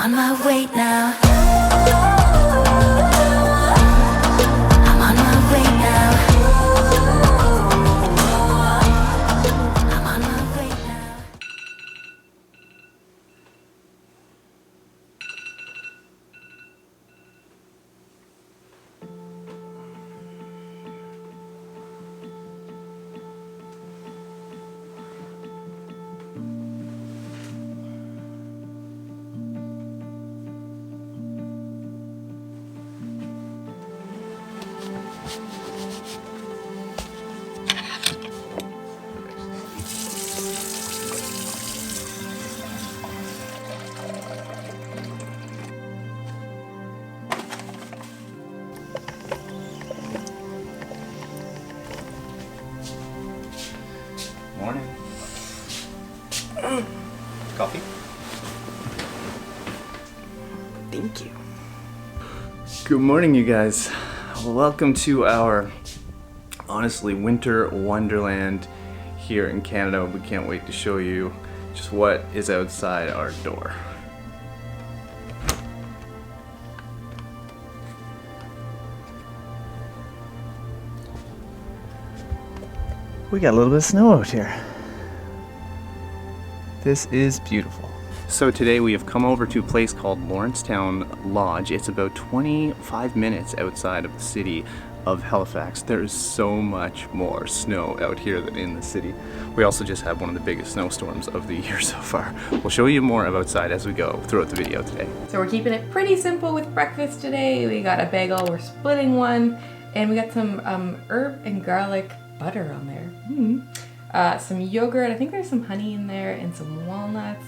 on my way now. I'm on my way now. I'm on my way now. Morning. Coffee? Thank you. Good morning, you guys. Welcome to our, honestly, winter wonderland here in Canada. We can't wait to show you just what is outside our door. We got a little bit of snow out here. This is beautiful. So today we have come over to a place called Lawrencetown Lodge. It's about 25 minutes outside of the city of Halifax. There is so much more snow out here than in the city. We also just had one of the biggest snowstorms of the year so far. We'll show you more of outside as we go throughout the video today. So we're keeping it pretty simple with breakfast today. We got a bagel, we're splitting one, and we got some herb and garlic butter on there. Some yogurt, I think there's some honey in there, and some walnuts.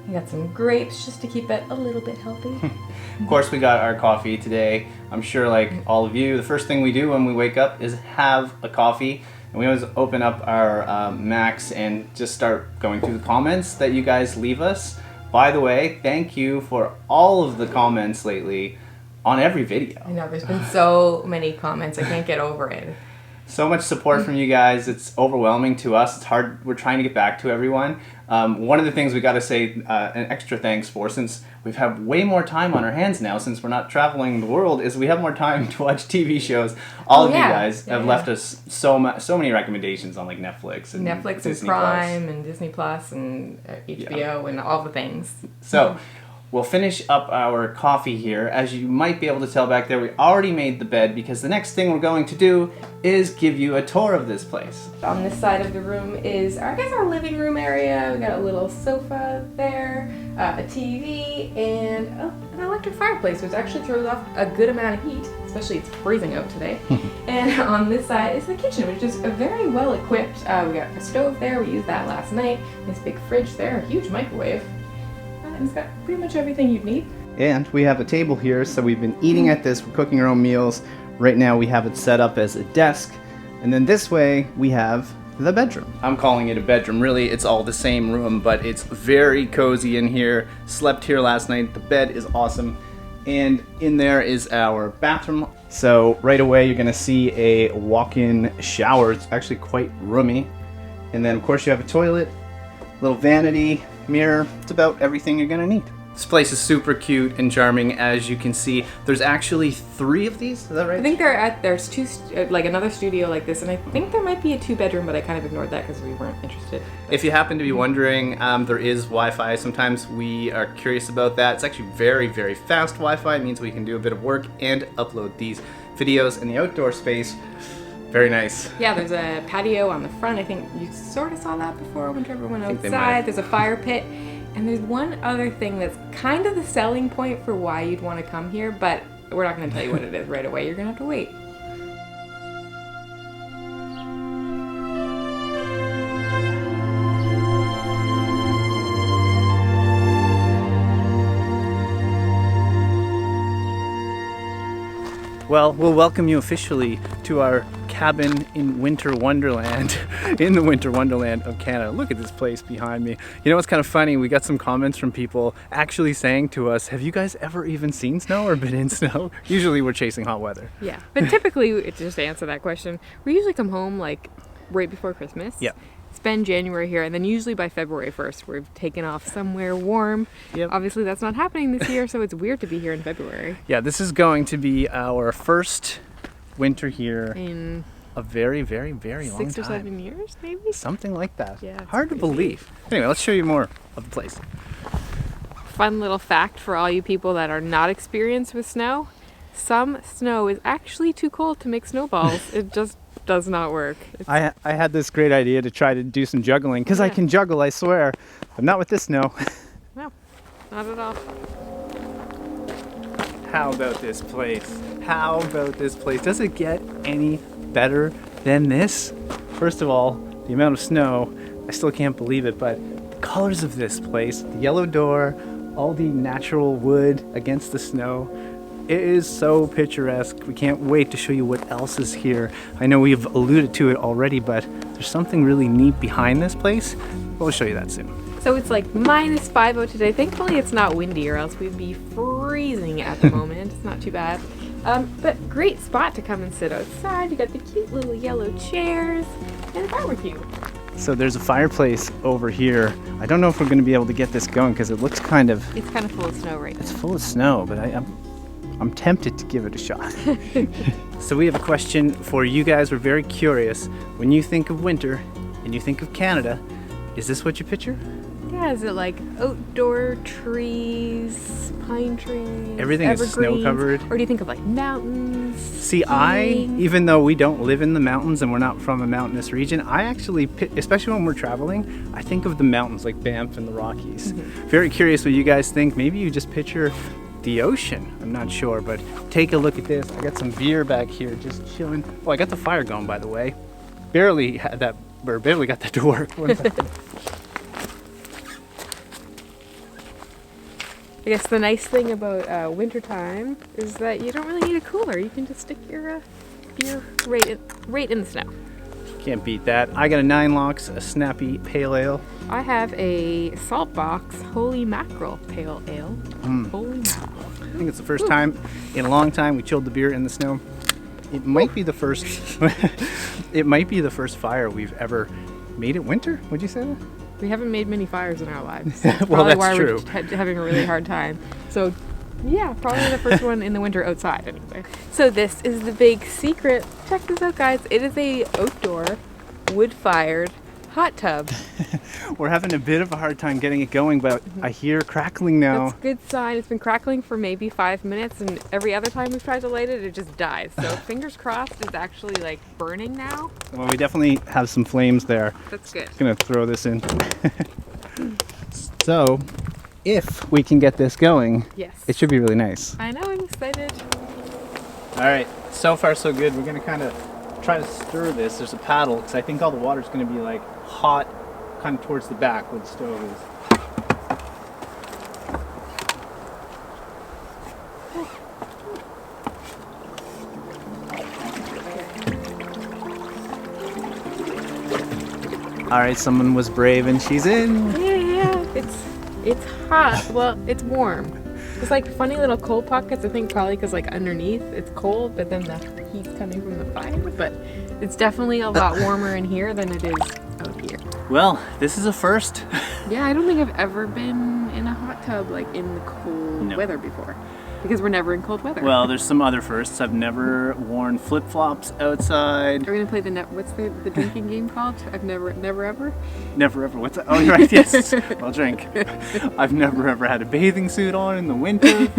We got some grapes just to keep it a little bit healthy. Of course, we got our coffee today. I'm sure, like all of you, the first thing we do when we wake up is have a coffee. And we always open up our Macs and just start going through the comments that you guys leave us. By the way, thank you for all of the comments lately on every video. I know, there's been so many comments, I can't get over it. So much support from you guys. It's overwhelming to us. It's hard. We're trying to get back to everyone. One of the things we got to say an extra thanks for, since we've had way more time on our hands now, since we're not traveling the world, is we have more time to watch TV shows. All of you guys have left us so many recommendations on like Netflix and Disney Prime Plus. And Disney Plus and HBO and all the things. So we'll finish up our coffee here. As you might be able to tell back there, we already made the bed because the next thing we're going to do is give you a tour of this place. On this side of the room is, I guess, our living room area. We got a little sofa there, a TV, and an electric fireplace, which actually throws off a good amount of heat, especially it's freezing out today. And on this side is the kitchen, which is very well equipped. We got a stove there, we used that last night. This big fridge there, a huge microwave. It's got pretty much everything you'd need. And we have a table here, so we've been eating at this, we're cooking our own meals. Right now we have it set up as a desk, and then this way we have the bedroom. I'm calling it a bedroom. Really, it's all the same room, but it's very cozy in here. Slept here last night. The bed is awesome. And in there is our bathroom. So right away you're gonna see a walk-in shower. It's actually quite roomy. And then of course you have a toilet, little vanity, mirror. It's about everything you're gonna need. This place is super cute and charming, as you can see. There's actually 3 of these, is that right? I think there's 2, like another studio like this, and I think there might be a 2-bedroom, but I kind of ignored that because we weren't interested. If you happen to be wondering, there is Wi-Fi. Sometimes we are curious about that. It's actually very, very fast Wi-Fi. It means we can do a bit of work and upload these videos in the outdoor space. Very nice. Yeah, there's a patio on the front. I think you sort of saw that before when Trevor went outside. There's a fire pit. And there's one other thing that's kind of the selling point for why you'd want to come here, but we're not going to tell you what it is right away. You're going to have to wait. Well, we'll welcome you officially to our cabin in Winter Wonderland, in the Winter Wonderland of Canada. Look at this place behind me. You know what's kind of funny? We got some comments from people actually saying to us, have you guys ever even seen snow or been in snow? Usually we're chasing hot weather. Yeah, but typically, just to answer that question, we usually come home like right before Christmas. Yeah. spend January here, and then usually by February 1st we've taken off somewhere warm. Yep. Obviously that's not happening this year, so it's weird to be here in February. Yeah, this is going to be our first winter here In a very, very, very long time. 6 or 7 years, maybe? Something like that. Yeah, it's Hard to crazy. believe. Anyway, let's show you more of the place. Fun little fact for all you people that are not experienced with snow. Some snow is actually too cold to make snowballs. It just does not work. I had this great idea to try to do some juggling, because I Yeah. can juggle, I swear, but not with this snow. No, not at all. How about this place? How about this place? Does it get any better than this? First of all, the amount of snow, I still can't believe it, but the colors of this place, the yellow door, all the natural wood against the snow, it is so picturesque. We can't wait to show you what else is here. I know we've alluded to it already, but there's something really neat behind this place. We'll show you that soon. So it's like minus 50 today. Thankfully it's not windy, or else we'd be freezing at the moment. It's not too bad. But great spot to come and sit outside. You got the cute little yellow chairs and a barbecue. So there's a fireplace over here. I don't know if we're going to be able to get this going because it looks kind of, It's kind of full of snow right now. it's full of snow, but I'm tempted to give it a shot. So we have a question for you guys. We're very curious. When you think of winter and you think of Canada, is this what you picture? Yeah, is it like outdoor trees, pine trees, Everything is evergreens? snow-covered. Or do you think of like mountains? See, skiing? even though we don't live in the mountains and we're not from a mountainous region, I actually, especially when we're traveling, I think of the mountains like Banff and the Rockies. Very curious what you guys think. Maybe you just picture the ocean. I'm not sure, but take a look at this. I got some beer back here just chilling. Oh, I got the fire going, by the way. Barely had that, or barely got that to work. One second. I guess the nice thing about wintertime is that you don't really need a cooler. You can just stick your beer right in the snow. Can't beat that. I got a 9 locks, a snappy pale ale. I have a salt box holy mackerel pale ale. Holy mackerel. I think it's the first time in a long time we chilled the beer in the snow. It might be the first. It might be the first fire we've ever made it winter. Would you say that? We haven't made many fires in our lives. Well, Probably that's why true. we're having a really hard time. So, yeah, probably the first one in the winter outside anyway. So this is the big secret. Check this out, guys. It is a outdoor, wood-fired hot tub. We're having a bit of a hard time getting it going, but I hear crackling now. That's a good sign. It's been crackling for maybe 5 minutes, and every other time we've tried to light it, it just dies. So fingers crossed it's actually like burning now. Well, we definitely have some flames there. That's good. Gonna throw this in. So, if we can get this going, Yes. it should be really nice. I know, I'm excited. All right, so far so good. We're gonna kind of try to stir this. There's a paddle because I think all the water's gonna be like hot, kind of towards the back where the stove is. All right, someone was brave and she's in. Yeah. It's hot. Well, it's warm. It's like funny little cold pockets. I think probably because like underneath it's cold, but then the heat's coming from the fire. But it's definitely a lot warmer in here than it is out here. Well, this is a first. Yeah, I don't think I've ever been in a hot tub like in the cold No. weather before, because we're never in cold weather. Well, there's some other firsts. I've never worn flip-flops outside. Are we gonna play what's the drinking game called? I've never ever. Never ever. What's that? Oh, you're right. Yes. I'll drink. I've never ever had a bathing suit on in the winter.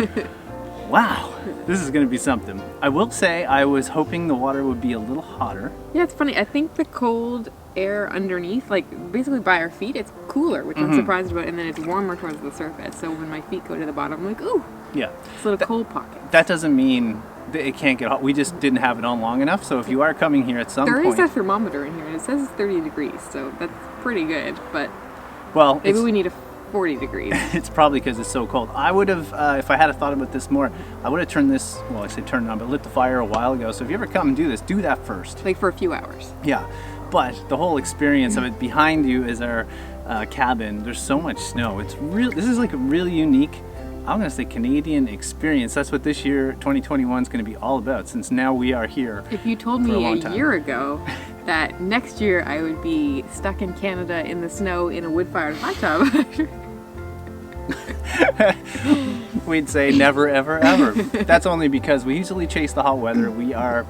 Wow, this is gonna be something. I will say I was hoping the water would be a little hotter. Yeah, it's funny. I think the cold air underneath, like basically by our feet, it's cooler, which I'm surprised about, and then it's warmer towards the surface. So when my feet go to the bottom, I'm like, ooh, Yeah. it's a little cold pocket. That doesn't mean that it can't get hot. We just didn't have it on long enough. So if you are coming here at some There is point, a thermometer in here, and it says it's 30 degrees, so that's pretty good. But well, maybe it's, we need a 40 degrees. it's probably because it's so cold. I would have, if I had thought about this more, I would have turned this. Well, I say turned it on, but lit the fire a while ago. So if you ever come and do this, do that first. Like for a few hours. Yeah, but the whole experience of it, behind you is our cabin. There's so much snow. It's real. This is like really unique. I'm going to say Canadian experience. That's what this year, 2021, is going to be all about, since now we are here. If you told for a me long a time. year ago that next year I would be stuck in Canada in the snow in a wood-fired hot tub, We'd say never, ever, ever. That's only because we easily chase the hot weather. We are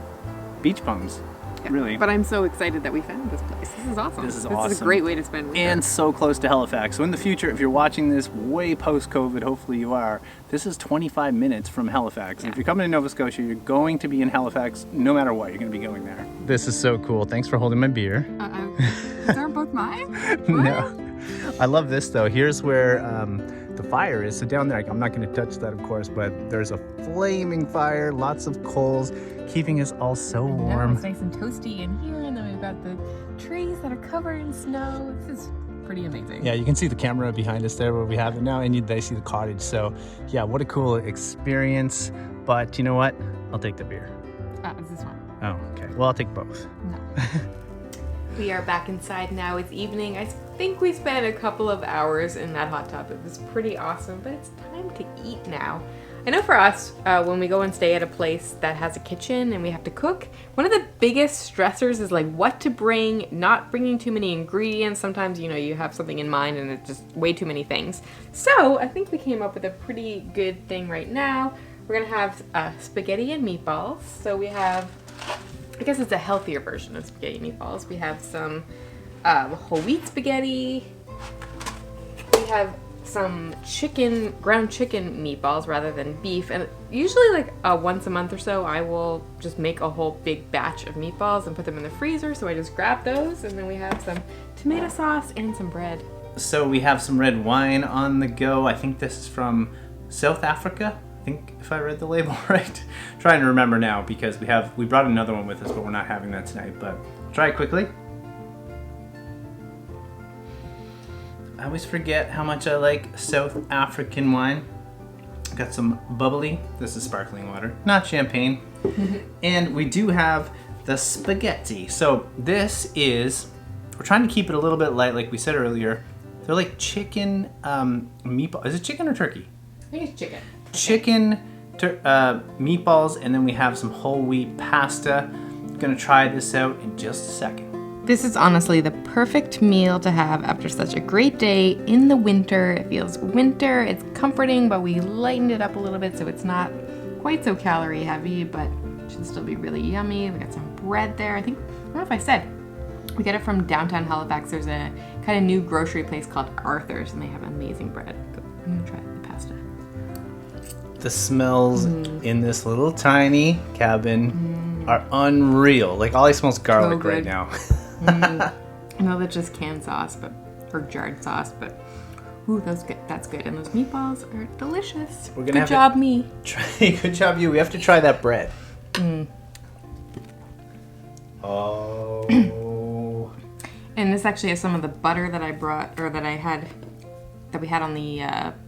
beach bums, really. But I'm so excited that we found this place. This is awesome. This is This is a awesome. great way to spend winter. And so close to Halifax. So in the future, if you're watching this way post-COVID, hopefully you are, this is 25 minutes from Halifax. And if you're coming to Nova Scotia, you're going to be in Halifax no matter what. You're going to be going there. This is so cool. Thanks for holding my beer. These aren't both mine? No. I love this though. Here's where the fire is. So down there, I'm not going to touch that, of course, but there's a flaming fire, lots of coals, keeping us all so warm. It's nice and toasty in here, and then we've got the trees that are covered in snow. This is pretty amazing. Yeah, you can see the camera behind us there where we have it now, and they see the cottage. So yeah, what a cool experience. But you know what? I'll take the beer. Is this one? Oh, okay. Well, I'll take both. No. We are back inside now. It's evening. I think we spent a couple of hours in that hot tub. It was pretty awesome, but it's time to eat now. I know for us, when we go and stay at a place that has a kitchen and we have to cook, one of the biggest stressors is like what to bring, not bringing too many ingredients. Sometimes, you have something in mind and it's just way too many things. So I think we came up with a pretty good thing right now. We're gonna have spaghetti and meatballs. So we have, I guess it's a healthier version of spaghetti meatballs. We have some whole wheat spaghetti. We have some ground chicken meatballs rather than beef. And usually like once a month or so, I will just make a whole big batch of meatballs and put them in the freezer. So I just grab those, and then we have some tomato sauce and some bread. So we have some red wine on the go. I think this is from South Africa. I think if I read the label right. Trying to remember now because we brought another one with us, but we're not having that tonight. But try it quickly. I always forget how much I like South African wine. Got some bubbly. This is sparkling water, not champagne. And we do have the spaghetti. So this is, we're trying to keep it a little bit light, like we said earlier. They're like chicken meatball. Is it chicken or turkey? I think it's chicken. Chicken meatballs, and then we have some whole wheat pasta. Gonna try this out in just a second. This is honestly the perfect meal to have after such a great day in the winter. It feels winter, it's comforting, but we lightened it up a little bit so it's not quite so calorie heavy, but it should still be really yummy. We got some bread there. I don't know if I said, we get it from downtown Halifax. There's a kind of new grocery place called Arthur's, and they have amazing bread. I'm gonna try the pasta. The smells in this little tiny cabin are unreal. Like Ollie smells garlic right now. I know that's just canned sauce, or jarred sauce, but ooh, that's good. That's good. And those meatballs are delicious. Good job, me. Good job, you. We have to try that bread. Oh. And this actually has some of the butter that I brought, or that we had on the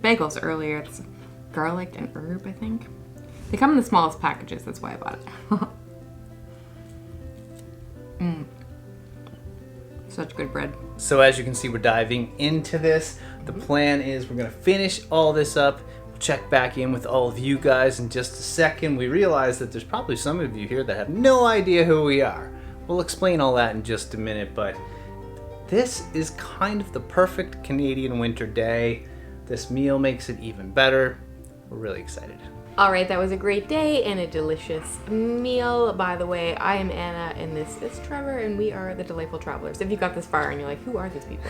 bagels earlier. It's garlic and herb, I think. They come in the smallest packages. That's why I bought it. Such good bread. So as you can see, we're diving into this. The plan is we're gonna finish all this up. We'll check back in with all of you guys in just a second. We realize that there's probably some of you here that have no idea who we are. We'll explain all that in just a minute, but this is kind of the perfect Canadian winter day. This meal makes it even better. We're really excited. All right, that was a great day and a delicious meal. By the way, I am Anna and this is Trevor, and we are the Delightful Travelers. If you got this far and you're like, who are these people?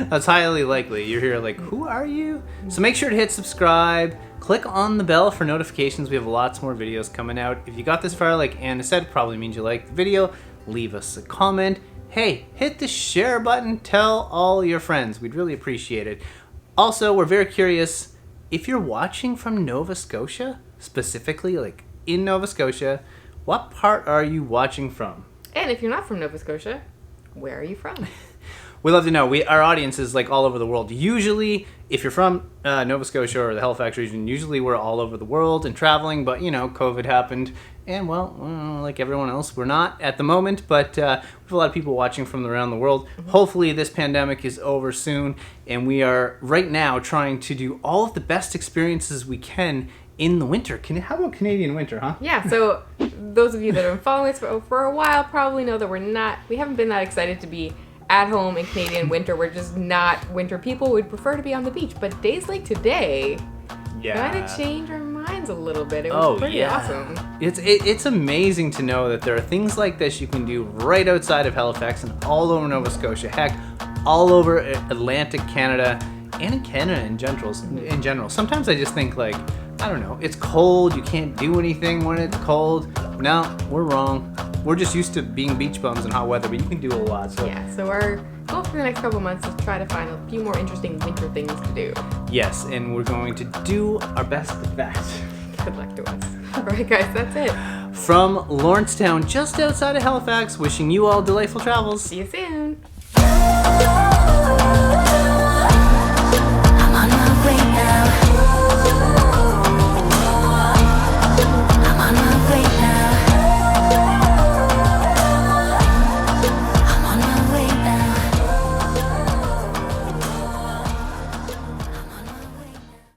That's highly likely. You're here like, who are you? So make sure to hit subscribe. Click on the bell for notifications. We have lots more videos coming out. If you got this far, like Anna said, probably means you liked the video. Leave us a comment. Hey, hit the share button. Tell all your friends. We'd really appreciate it. Also, we're very curious, if you're watching from Nova Scotia, specifically like in Nova Scotia, what part are you watching from? And if you're not from Nova Scotia, where are you from? We love to know. Our audience is like all over the world. Usually, if you're from Nova Scotia or the Halifax region, usually we're all over the world and traveling. But COVID happened, and well, like everyone else, we're not at the moment. But we have a lot of people watching from around the world. Hopefully, this pandemic is over soon, and we are right now trying to do all of the best experiences we can in the winter. How about Canadian winter, huh? Yeah, so those of you that have been following us for a while probably know that we haven't been that excited to be at home in Canadian winter. We're just not winter people. We'd prefer to be on the beach. But days like today kind of change our minds a little bit. It was pretty awesome. It's amazing to know that there are things like this you can do right outside of Halifax and all over Nova Scotia. Heck, all over Atlantic Canada and in Canada in general. Sometimes I just think like, I don't know, it's cold, you can't do anything when it's cold. No, we're wrong. We're just used to being beach bums in hot weather, but you can do a lot. So. Yeah, so our goal for the next couple months is to try to find a few more interesting winter things to do. Yes, and we're going to do our best at that. Good luck to us. All right, guys, that's it. From Lawrencetown, just outside of Halifax, wishing you all delightful travels. See you soon.